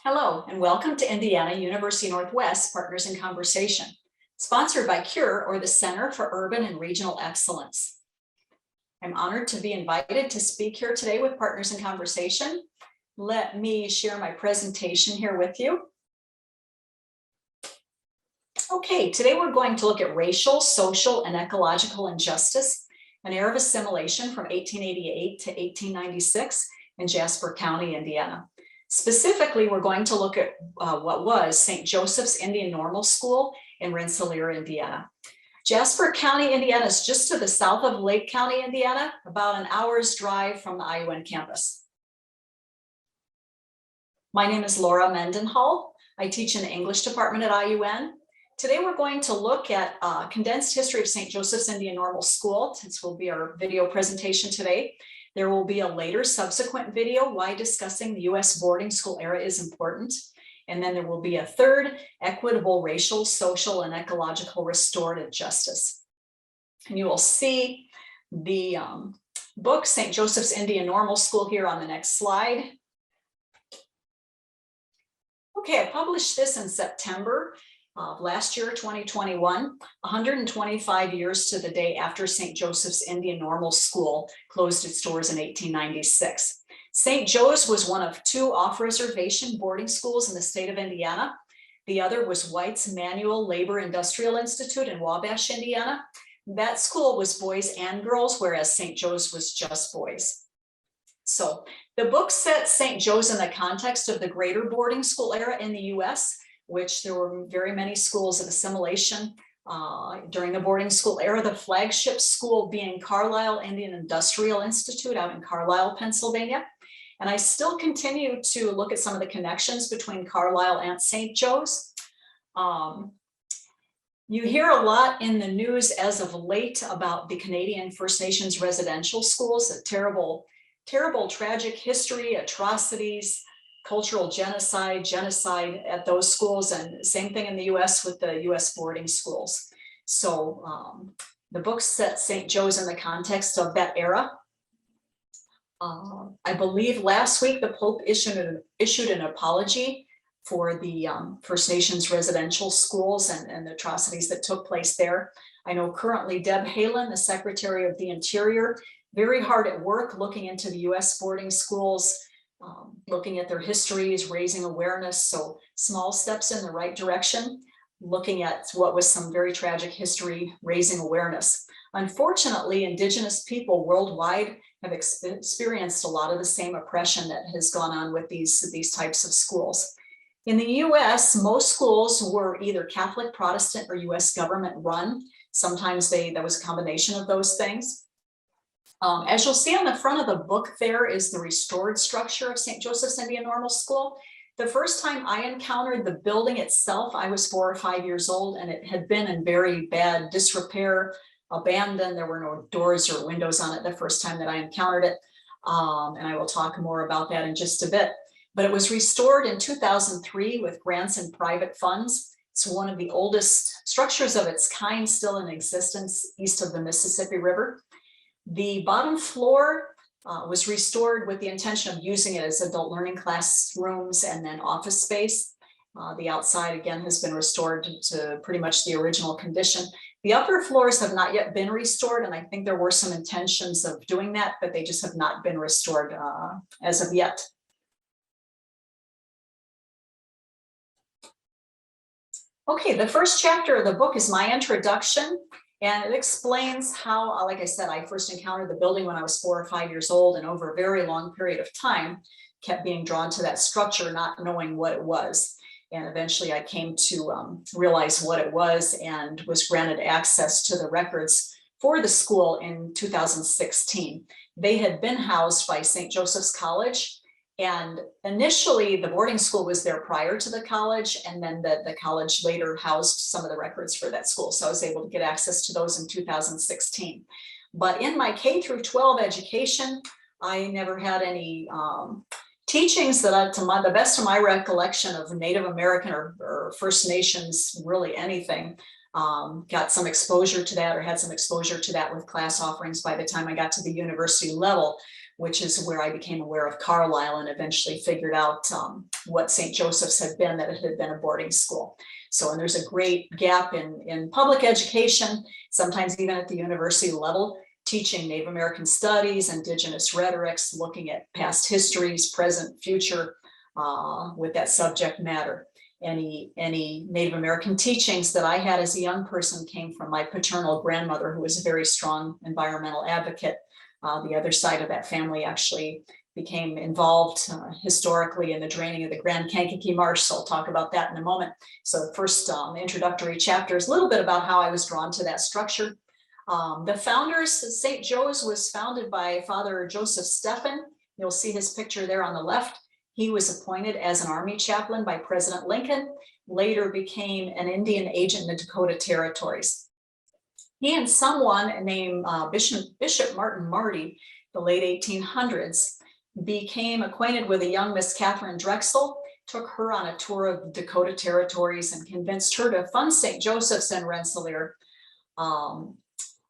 Hello, and welcome to Indiana University Northwest Partners in Conversation, sponsored by CURE, or the Center for Urban and Regional Excellence. I'm honored to be invited to speak here today with Partners in Conversation. Let me share my presentation here with you. Okay, today we're going to look at racial, social, and ecological injustice, an era of assimilation from 1888 to 1896 in Jasper County, Indiana. Specifically, we're going to look at what was St. Joseph's Indian Normal School in Rensselaer, Indiana. Jasper County, Indiana is just to the south of Lake County, Indiana, about an hour's drive from the IUN campus. My name is Lora Mendenhall. I teach in the English department at IUN. Today, we're going to look at a condensed history of St. Joseph's Indian Normal School. This will be our video presentation today. There will be a later subsequent video, why discussing the U.S. boarding school era is important. And then there will be a third, equitable racial, social, and ecological restorative justice. And you will see the book, St. Joseph's Indian Normal School, here on the next slide. Okay, I published this in September of last year, 2021, 125 years to the day after St. Joseph's Indian Normal School closed its doors in 1896. St. Joe's was one of two off-reservation boarding schools in the state of Indiana. The other was White's Manual Labor Industrial Institute in Wabash, Indiana. That school was boys and girls, whereas St. Joe's was just boys. So the book sets St. Joe's in the context of the greater boarding school era in the U.S., which there were very many schools of assimilation during the boarding school era, the flagship school being Carlisle Indian Industrial Institute out in Carlisle, Pennsylvania. And I still continue to look at some of the connections between Carlisle and St. Joe's. You hear a lot in the news as of late about the Canadian First Nations residential schools, a terrible, tragic history, atrocities, cultural genocide at those schools, and same thing in the US with the US boarding schools. So the book sets St. Joe's in the context of that era. I believe last week the Pope issued an apology for the First Nations residential schools and the atrocities that took place there. I know currently Deb Haaland, the Secretary of the Interior, very hard at work looking into the US boarding schools, looking at their histories, raising awareness. So small steps in the right direction, looking at what was some very tragic history, raising awareness. Unfortunately, Indigenous people worldwide have experienced a lot of the same oppression that has gone on with these types of schools. In the US, most schools were either Catholic, Protestant, or US government run. Sometimes that was a combination of those things. As you'll see on the front of the book, there is the restored structure of St. Joseph's Indian Normal School. The first time I encountered the building itself, I was 4 or 5 years old, and it had been in very bad disrepair, abandoned. There were no doors or windows on it the first time that I encountered it. And I will talk more about that in just a bit. But it was restored in 2003 with grants and private funds. It's one of the oldest structures of its kind still in existence east of the Mississippi River. The bottom floor was restored with the intention of using it as adult learning classrooms and then office space. The outside, again, has been restored to pretty much the original condition. The upper floors have not yet been restored, and I think there were some intentions of doing that, but they just have not been restored as of yet. Okay, the first chapter of the book is my introduction. And it explains how, like I said, I first encountered the building when I was 4 or 5 years old, and over a very long period of time, kept being drawn to that structure, not knowing what it was. And eventually I came to realize what it was and was granted access to the records for the school in 2016. They had been housed by St. Joseph's College. And initially, the boarding school was there prior to the college, and then the college later housed some of the records for that school. So I was able to get access to those in 2016. But in my K through 12 education, I never had any teachings that, to the best of my recollection of Native American or First Nations, really anything. Got some exposure to that, or had some exposure to that with class offerings by the time I got to the university level, which is where I became aware of Carlisle and eventually figured out what St. Joseph's had been, that it had been a boarding school. So, and there's a great gap in public education, sometimes even at the university level, teaching Native American studies, Indigenous rhetorics, looking at past histories, present, future, with that subject matter. Any Native American teachings that I had as a young person came from my paternal grandmother, who was a very strong environmental advocate. The other side of that family actually became involved historically in the draining of the Grand Kankakee Marsh, so I'll talk about that in a moment. So the first introductory chapter is a little bit about how I was drawn to that structure. The founders, St. Joe's was founded by Father Joseph Stephen. You'll see his picture there on the left. He was appointed as an Army chaplain by President Lincoln, later became an Indian agent in the Dakota Territories. He and someone named Bishop Martin Marty, the late 1800s, became acquainted with a young Miss Catherine Drexel, took her on a tour of the Dakota Territories and convinced her to fund St. Joseph's in Rensselaer,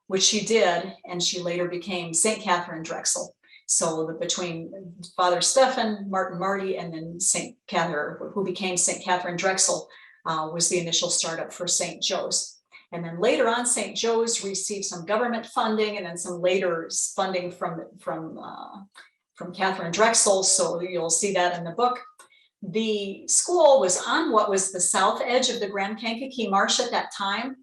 which she did, and she later became St. Catherine Drexel. So between Father Stephen, Martin Marty, and then St. Catherine, who became St. Catherine Drexel, was the initial startup for St. Joe's. And then later on, St. Joe's received some government funding and then some later funding from Catherine Drexel. So you'll see that in the book. The school was on what was the south edge of the Grand Kankakee Marsh at that time.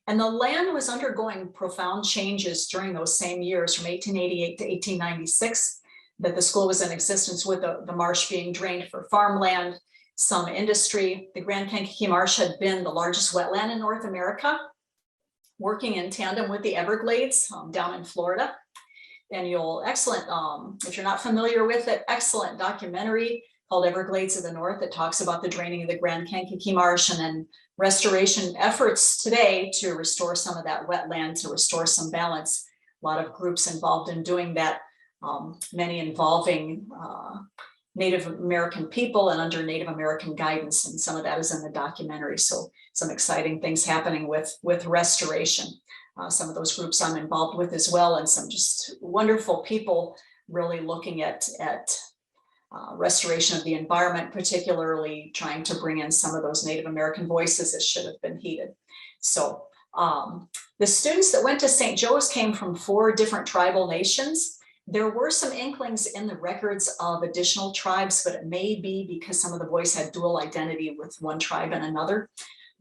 And the land was undergoing profound changes during those same years from 1888 to 1896 that the school was in existence, with the marsh being drained for farmland, some industry. The Grand Kankakee Marsh had been the largest wetland in North America, working in tandem with the Everglades down in Florida. And if you're not familiar with it, excellent documentary called Everglades of the North that talks about the draining of the Grand Kankakee Marsh and then restoration efforts today to restore some of that wetland, to restore some balance. A lot of groups involved in doing that, many involving Native American people and under Native American guidance, and some of that is in the documentary. So some exciting things happening with restoration. Some of those groups I'm involved with as well, and some just wonderful people really looking at restoration of the environment, particularly trying to bring in some of those Native American voices that should have been heeded. So the students that went to St. Joe's came from 4 different tribal nations. There were some inklings in the records of additional tribes, but it may be because some of the boys had dual identity with one tribe and another.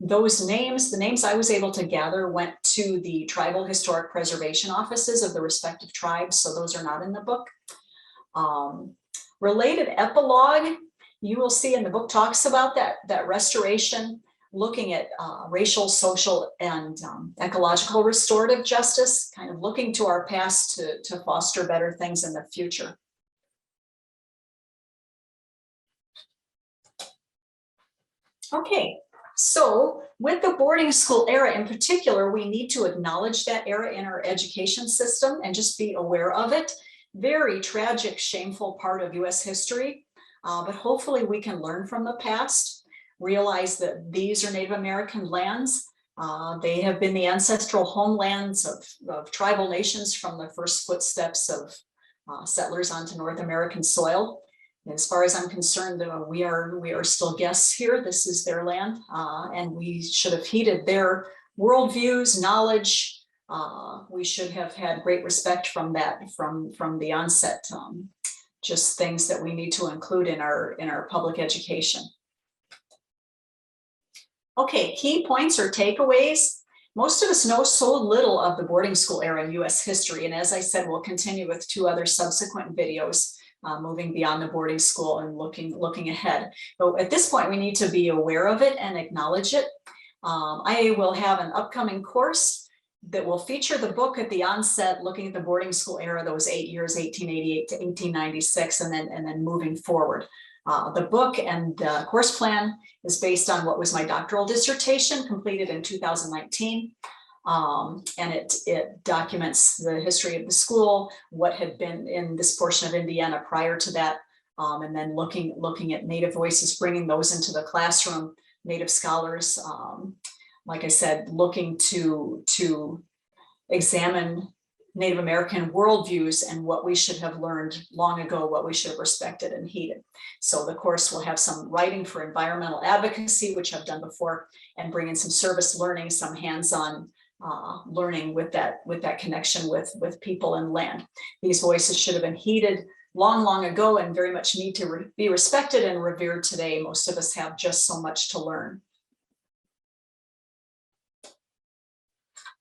Those names, the names I was able to gather, went to the tribal historic preservation offices of the respective tribes, so those are not in the book. Related epilogue, you will see in the book talks about that restoration, looking at racial, social, and ecological restorative justice, kind of looking to our past to foster better things in the future. Okay, so with the boarding school era in particular, we need to acknowledge that era in our education system and just be aware of it. Very tragic, shameful part of US history, but hopefully we can learn from the past, realize that these are Native American lands. They have been the ancestral homelands of tribal nations from the first footsteps of settlers onto North American soil. As far as I'm concerned, we are still guests here. This is their land, and we should have heeded their worldviews, knowledge. We should have had great respect from that from the onset. Just things that we need to include in our public education. Okay, key points or takeaways. Most of us know so little of the boarding school era in US history, and as I said, we'll continue with 2 other subsequent videos. Moving beyond the boarding school and looking ahead. But at this point, we need to be aware of it and acknowledge it. I will have an upcoming course that will feature the book at the onset, looking at the boarding school era, those 8 years, 1888 to 1896, and then moving forward. The book and the course plan is based on what was my doctoral dissertation, completed in 2019. And it documents the history of the school, what had been in this portion of Indiana prior to that, and then looking at Native voices, bringing those into the classroom, Native scholars, like I said, looking to examine Native American worldviews and what we should have learned long ago, what we should have respected and heeded. So the course will have some writing for environmental advocacy, which I've done before, and bring in some service learning, some hands-on learning with that connection with people and land. These voices should have been heeded long ago and very much need to be respected and revered today. Most of us have just so much to learn.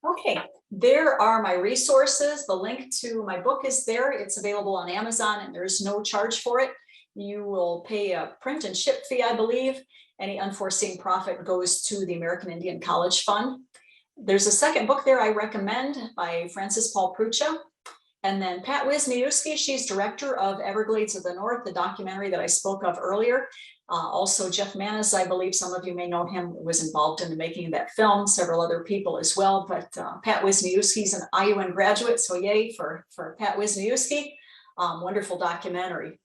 Okay, there are my resources. The link to my book is there. It's available on Amazon and there's no charge for it. You will pay a print and ship fee, I believe. Any unforeseen profit goes to the American Indian College Fund. There's a second book there I recommend by Francis Paul Prucha. And then Pat Wisniewski, she's director of Everglades of the North, the documentary that I spoke of earlier. Also Jeff Manis, I believe some of you may know him, was involved in the making of that film, several other people as well, but Pat Wisniewski's an IUN graduate, so yay for Pat Wisniewski. Wonderful documentary.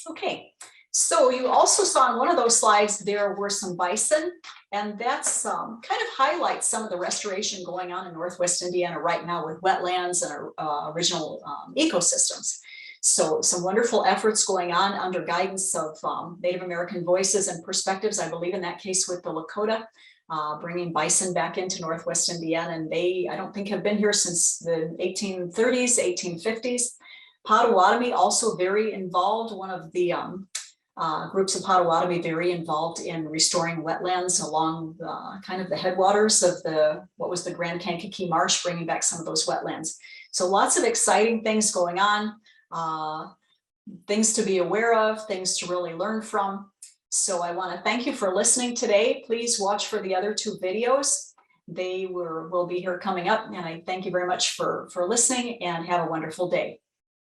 Okay, so you also saw on one of those slides there were some bison, and that's kind of highlights some of the restoration going on in Northwest Indiana right now with wetlands and original ecosystems. So some wonderful efforts going on under guidance of Native American voices and perspectives, I believe in that case with the Lakota, bringing bison back into Northwest Indiana. And they, I don't think, have been here since the 1830s, 1850s. Potawatomi also very involved, one of the groups of Potawatomi very involved in restoring wetlands along kind of the headwaters of what was the Grand Kankakee Marsh, bringing back some of those wetlands. So lots of exciting things going on. Things to be aware of, things to really learn from. So I want to thank you for listening today. Please watch for the other two videos. They will be here coming up, and I thank you very much for listening, and have a wonderful day.